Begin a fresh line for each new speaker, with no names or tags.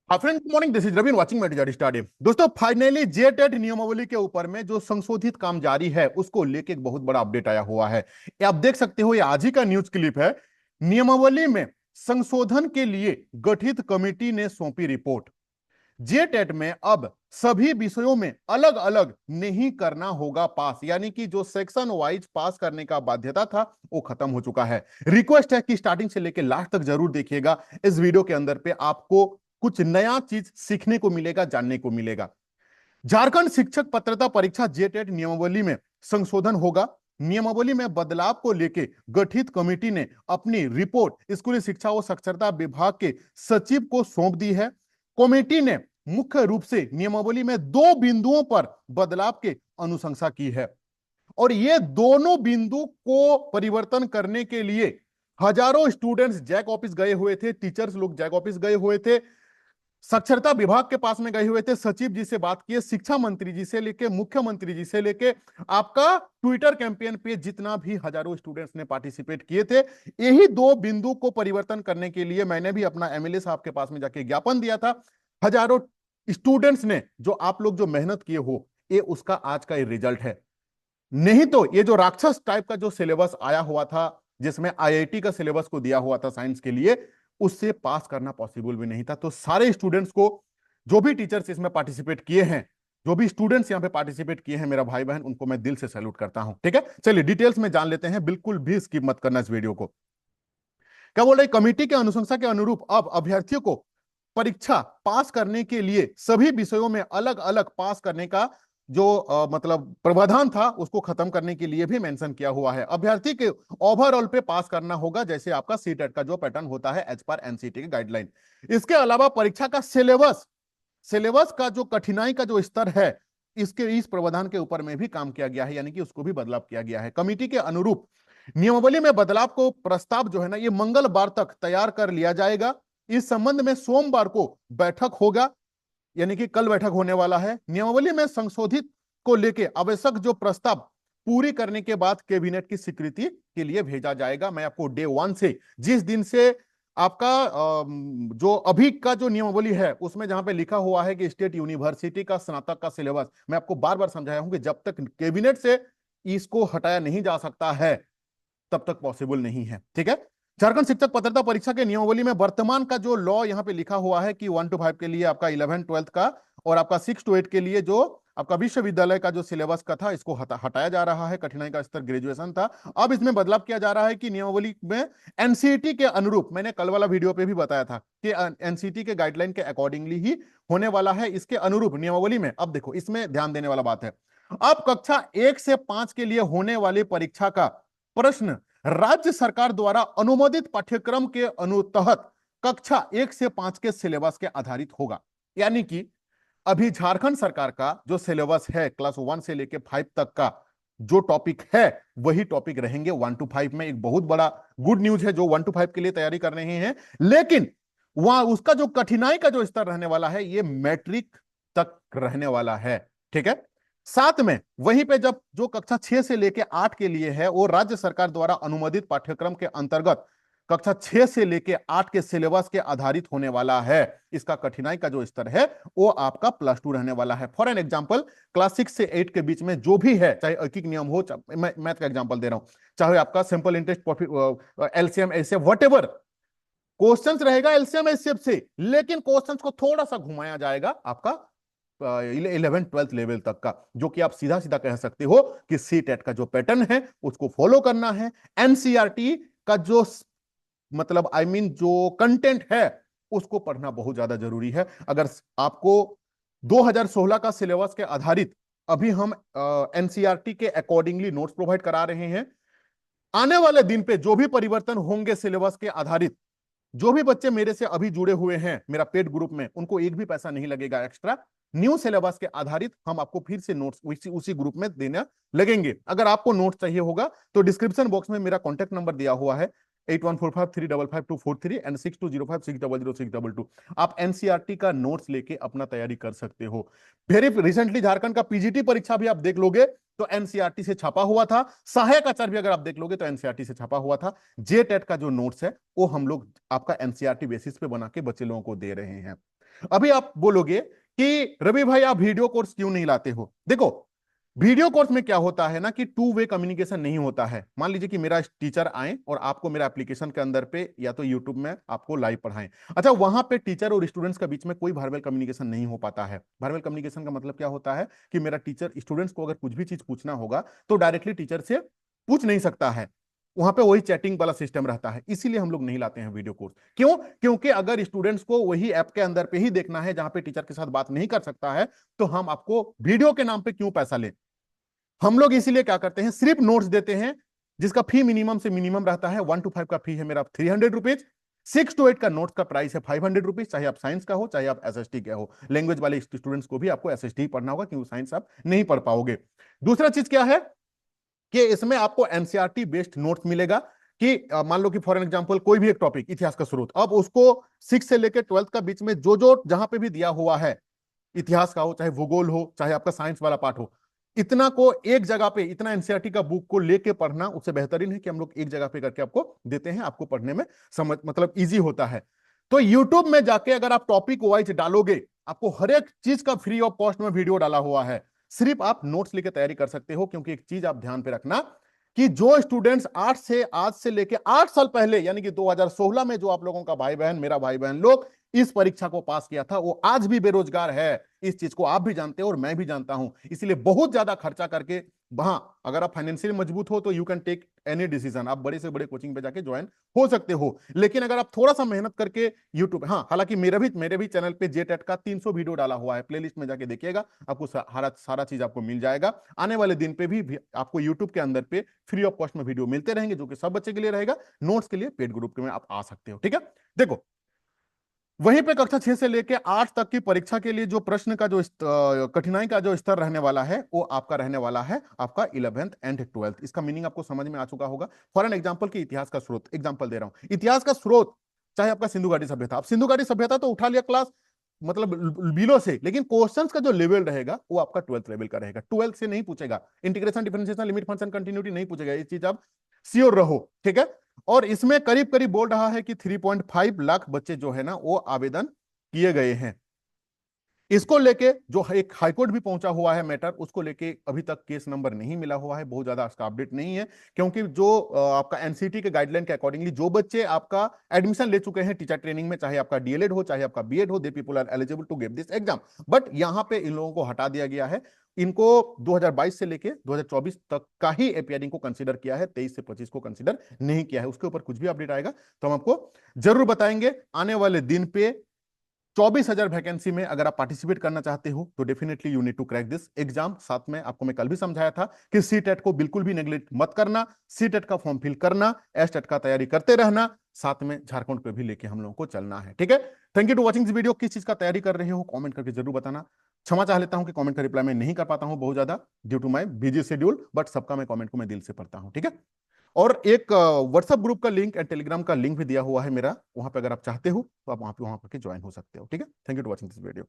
हाँ friend, good morning. This is Raveen watching mate stadium. दोस्तों, finally J TET नियमावली के ऊपर में जो संशोधित काम जारी है उसको लेके एक बहुत बड़ा अपडेट आया हुआ है। ये आप देख सकते हो, ये आज ही का न्यूज क्लिप है। नियमावली में संशोधन के लिए गठित कमेटी ने सौंपी रिपोर्ट। जे टेट में अब सभी विषयों में अलग अलग नहीं करना होगा पास, यानी कि जो सेक्शन वाइज पास करने का बाध्यता था वो खत्म हो चुका है। रिक्वेस्ट है कि स्टार्टिंग से लेकर लास्ट तक जरूर देखिएगा। इस वीडियो के अंदर पे आपको कुछ नया चीज सीखने को मिलेगा, जानने को मिलेगा। झारखंड शिक्षक पात्रता परीक्षा जेटेट नियमावली में संशोधन होगा। नियमावली में बदलाव को लेकर गठित कमेटी ने अपनी रिपोर्ट स्कूली शिक्षा व साक्षरता विभाग के सचिव को सौंप दी है। कमेटी ने मुख्य रूप से नियमावली में दो बिंदुओं पर बदलाव के अनुशंसा की है और ये दोनों बिंदु को परिवर्तन करने के लिए हजारों स्टूडेंट्स जैक ऑफिस गए हुए थे, टीचर्स लोग जैक ऑफिस गए हुए थे, साक्षरता विभाग के पास में गए हुए थे, सचिव जी से बात किए, शिक्षा मंत्री जी से लेके मुख्यमंत्री जी से लेके आपका ट्विटर कैंपेन पे जितना भी हजारों स्टूडेंट्स ने पार्टिसिपेट किए थे, यही दो बिंदु को परिवर्तन करने के लिए मैंने भी अपना एमएलए साहब के पास में जाके ज्ञापन दिया था। हजारों स्टूडेंट्स ने जो आप लोग जो मेहनत किए हो, ये उसका आज का ये रिजल्ट है। नहीं तो ये जो राक्षस टाइप का जो सिलेबस आया हुआ था, जिसमें आईआईटी का सिलेबस को दिया हुआ था साइंस के लिए, उससे पास करना पॉसिबल भी नहीं था। तो सारे स्टूडेंट्स को, जो भी टीचर्स इसमें पार्टिसिपेट किए हैं, जो भी स्टूडेंट्स यहां पे पार्टिसिपेट किए हैं, मेरा भाई बहन, उनको मैं दिल से सैल्यूट करता हूं। ठीक है, चलिए डिटेल्स में जान लेते हैं, बिल्कुल भी स्किप मत करना इस वीडियो को। क्या बोल रहे, कमेटी के अनुशंसा के अनुरूप अब अभ्यर्थियों को परीक्षा पास करने के लिए सभी विषयों में अलग अलग पास करने का जो मतलब प्रावधान था उसको खत्म करने के लिए भी मेंशन किया हुआ है। अभ्यर्थी के ओवरऑल पे पास करना होगा, जैसे आपका सीटेट का जो पैटर्न होता है एज पर एनसीटी की गाइडलाइन। इसके अलावा परीक्षा का सिलेबस, सिलेबस का जो कठिनाई का जो स्तर है, इसके इस प्रावधान के ऊपर में भी काम किया गया है, यानी कि उसको भी बदलाव किया गया है। कमिटी के अनुरूप नियमावली में बदलाव को प्रस्ताव जो है ना, ये मंगलवार तक तैयार कर लिया जाएगा। इस संबंध में सोमवार को बैठक होगा, यानी कि कल बैठक होने वाला है। नियमावली में संशोधित को लेकर आवश्यक जो प्रस्ताव पूरी करने के बाद कैबिनेट की स्वीकृति के लिए भेजा जाएगा। मैं आपको डे 1 से, जिस दिन से आपका जो अभी का जो नियमावली है उसमें जहां पे लिखा हुआ है कि स्टेट यूनिवर्सिटी का स्नातक का सिलेबस, मैं आपको बार बार समझाया हूं कि जब तक कैबिनेट से इसको हटाया नहीं जा सकता है तब तक पॉसिबल नहीं है। ठीक है, झारखंड शिक्षक पात्रता परीक्षा के नियमावली में वर्तमान का जो लॉ यहां पे लिखा हुआ है कि 1 to 5 के लिए आपका 11 12 का और आपका 6 to 8 के लिए जो आपका विश्वविद्यालय का जो सिलेबस का था, इसको हटाया जा रहा है। कठिनाई का स्तर ग्रेजुएशन था, अब इसमें बदलाव किया जा रहा है कि नियमावली में एनसीईटी के अनुरूप, मैंने कल वाला वीडियो पे भी बताया था कि एनसीईटी के गाइडलाइन के अकॉर्डिंगली ही होने वाला है। इसके अनुरूप नियमावली में अब देखो, इसमें ध्यान देने वाला बात है, अब कक्षा 1 से 5 के लिए होने वाली परीक्षा का प्रश्न राज्य सरकार द्वारा अनुमोदित पाठ्यक्रम के तहत कक्षा 1 से 5 के सिलेबस के आधारित होगा। यानी कि अभी झारखंड सरकार का जो सिलेबस है क्लास 1 से लेके 5 तक का जो टॉपिक है, वही टॉपिक रहेंगे 1 to 5 में। एक बहुत बड़ा गुड न्यूज है जो 1 to 5 के लिए तैयारी कर रहे हैं, लेकिन वहां उसका जो कठिनाई का जो स्तर रहने वाला है, ये मैट्रिक तक रहने वाला है। ठीक है, साथ में वहीं पे जब जो कक्षा 6 से लेके 8 के लिए है, वो राज्य सरकार द्वारा अनुमोदित पाठ्यक्रम के अंतर्गत कक्षा 6 से लेके 8 के सिलेबस के आधारित होने वाला है। इसका कठिनाई का जो स्तर है वो आपका +2 रहने वाला है। फॉर एन एग्जांपल, क्लास 6 से 8 के बीच में जो भी है, चाहे ऐकिक नियम हो, मैं मैथ का एग्जांपल दे रहा हूं, चाहे आपका simple interest, LCM, HCF, whatever questions रहेगा एलसीएम एचसीएफ से, लेकिन क्वेश्चंस को थोड़ा सा घुमाया जाएगा आपका 11 12 लेवल तक का, जो कि आप सीधा सीधा कह सकते हो कि सी टेट का जो पैटर्न है उसको फॉलो करना है। एनसीईआरटी का जो मतलब जो कंटेंट है उसको पढ़ना बहुत ज्यादा जरूरी है। अगर आपको 2016 का सिलेबस के आधारित अभी हम एनसीईआरटी के अकॉर्डिंगली नोट्स प्रोवाइड करा रहे हैं, आने वाले दिन पे जो भी परिवर्तन होंगे सिलेबस के आधारित, जो भी बच्चे मेरे से अभी जुड़े हुए हैं मेरा पेड ग्रुप में, उनको एक भी पैसा नहीं लगेगा एक्स्ट्रा। न्यू सिलेबस के आधारित हम आपको फिर से नोट्स उसी ग्रुप में देने लगेंगे। अगर आपको नोट्स चाहिए होगा तो डिस्क्रिप्शन बॉक्स में मेरा कॉन्टैक्ट नंबर दिया हुआ है 8145355243 एंड 6205600622। आप एनसीईआरटी का नोट्स लेके अपना तैयारी कर सकते हो। वेरी रिसेंटली झारखंड का पीजीटी परीक्षा भी आप देख लोगे तो एनसीईआरटी से छपा हुआ था, सहायक आचार्य भी अगर आप देख लोगे तो एनसीईआरटी से छपा हुआ था। जे टेट का जो नोट्स है वो हम लोग आपका एनसीईआरटी बेसिस पे बना के बच्चे लोगों को दे रहे हैं। अभी आप बोलोगे कि रवि भाई आप वीडियो कोर्स क्यों नहीं लाते हो? देखो, वीडियो कोर्स में क्या होता है ना कि टू वे कम्युनिकेशन नहीं होता है। मान लीजिए कि मेरा टीचर आए और आपको मेरा एप्लीकेशन के अंदर पे या तो यूट्यूब में आपको लाइव पढ़ाएं। अच्छा, वहां पे टीचर और स्टूडेंट्स के बीच में कोई वर्बल कम्युनिकेशन नहीं हो पाता है। वर्बल कम्युनिकेशन का मतलब क्या होता है कि मेरा टीचर स्टूडेंट्स को अगर कुछ भी चीज पूछना होगा तो डायरेक्टली टीचर से पूछ नहीं सकता है। वहां पे वही चैटिंग वाला सिस्टम रहता है, इसीलिए हम लोग नहीं लाते हैं वीडियो कोर्स। क्यों? क्योंकि अगर स्टूडेंट्स को वही ऐप के अंदर पे ही देखना है जहां पे टीचर के साथ बात नहीं कर सकता है, तो हम आपको वीडियो के नाम पे क्यों पैसा लें? हम लोग इसीलिए क्या करते हैं, सिर्फ नोट्स देते हैं जिसका फी मिनिमम से मिनिमम रहता है। 1 to 5 का फी है मेरा 300 रुपीज। 6 to 8 का नोट्स का प्राइस है 500 रुपीज, चाहे आप साइंस का हो चाहे आप एसएसटी का हो। लैंग्वेज वाले स्टूडेंट्स को भी आपको एसएसटी पढ़ना होगा क्योंकि साइंस आप नहीं पढ़ पाओगे। दूसरा चीज क्या है कि इसमें आपको एनसीईआरटी बेस्ड नोट्स मिलेगा कि मान लो कि फॉर एग्जांपल कोई भी एक टॉपिक, इतिहास का स्रोत, अब उसको 6 से लेकर 12th का बीच में जो जो जहां पे भी दिया हुआ है, इतिहास का हो चाहे भूगोल हो चाहे आपका साइंस वाला पार्ट हो, इतना को एक जगह पे, इतना एनसीईआरटी का बुक को लेके पढ़ना उससे बेहतरीन है कि हम लोग एक जगह पे करके आपको देते हैं, आपको पढ़ने में समझ मतलब इजी होता है। तो यूट्यूब में जाके अगर आप टॉपिक वाइज डालोगे, आपको हर एक चीज का फ्री ऑफ कॉस्ट में वीडियो डाला हुआ है। सिर्फ आप नोट्स लेके तैयारी कर सकते हो, क्योंकि एक चीज आप ध्यान पे रखना कि जो स्टूडेंट्स आज से लेके 8 साल पहले यानी कि 2016 में जो आप लोगों का भाई बहन, मेरा भाई बहन लोग इस परीक्षा को पास किया था, वो आज भी बेरोजगार है। इस चीज को आप भी जानते हो और मैं भी जानता हूं। इसलिए बहुत ज्यादा खर्चा करके, हाँ, अगर आप फाइनेंशियली मजबूत हो तो you can take any decision, आप बड़े से बड़े कोचिंग पे जाके ज्वाइन हो सकते हो। लेकिन अगर आप थोड़ा सा मेहनत करके यूट्यूब, हाँ, हालांकि मेरे भी चैनल पे जेटेट का 300 वीडियो डाला हुआ है, प्लेलिस्ट में जाके देखिएगा, आपको सारा चीज आपको मिल जाएगा। आने वाले दिन पे भी आपको यूट्यूब के अंदर पे फ्री ऑफ कॉस्ट में वीडियो मिलते रहेंगे, जो कि सब बच्चे के लिए रहेगा। नोट्स के लिए पेड ग्रुप में आप आ सकते हो, ठीक है। देखो, वहीं पे कक्षा 6 से लेके 8 तक की परीक्षा के लिए जो प्रश्न का जो कठिनाई का जो स्तर रहने वाला है, वो आपका रहने वाला है आपका 11th एंड 12th। इसका मीनिंग आपको समझ में आ चुका होगा। फॉर एन एग्जांपल की इतिहास का स्रोत एग्जांपल दे रहा हूं, इतिहास का स्रोत चाहे आपका सिंधु घाटी सभ्यता, आप सिंधु घाटी सभ्यता तो उठा लिया क्लास मतलब बिलो से, लेकिन क्वेश्चंस का जो लेवल रहेगा वो आपका 12th लेवल का रहेगा। 12th से नहीं पूछेगा, integration, differentiation, limit, function, continuity नहीं पूछेगा। ये चीज आप श्योर रहो, ठीक है। और इसमें करीब करीब बोल रहा है कि 3.5 लाख बच्चे जो है ना वो आवेदन किए गए हैं। इसको लेके जो एक हाईकोर्ट भी पहुंचा हुआ है मैटर, उसको लेके अभी तक केस नंबर नहीं मिला हुआ है, बहुत ज्यादा इसका अपडेट नहीं है। क्योंकि जो आपका एनसीटी के गाइडलाइन के अकॉर्डिंगली जो बच्चे आपका एडमिशन ले चुके हैं टीचर ट्रेनिंग में, चाहे आपका डीएलएड हो चाहे आपका बीएड हो, they people are eligible to give this exam. But यहां पे इन लोगों को हटा दिया गया है। इनको 2022 से लेके 2024 तक का ही अपीयरिंग को कंसीडर किया है, 23 से 25 को कंसीडर नहीं किया है। उसके ऊपर कुछ भी अपडेट आएगा तो हम आपको जरूर बताएंगे आने वाले दिन पे। 24,000 वैकेंसी में अगर आप पार्टिसिपेट करना चाहते हो तो definitely you need to crack this exam. साथ में आपको मैं कल भी समझाया था कि सी टेट को बिल्कुल भी नेग्लेक्ट मत करना, सी टेट का फॉर्म फिल करना, एस टेट का तैयारी करते रहना, साथ में झारखंड पे भी लेके हम लोगों को चलना है, ठीक है। Thank you to watching this video. किस चीज का तैयारी कर रहे हो कमेंट करके जरूर बताना। क्षमा चाह लेता हूं कि कमेंट का रिप्लाई मैं नहीं कर पाता हूं बहुत ज्यादा due to my busy schedule, but सबका मैं कमेंट को मैं दिल से पढ़ता हूं, ठीक है। और एक व्हाट्सएप ग्रुप का लिंक एंड टेलीग्राम का लिंक भी दिया हुआ है मेरा, वहां पे अगर आप चाहते हो तो आप वहां पे करके ज्वाइन हो सकते हो, ठीक है। Thank you to watching this video.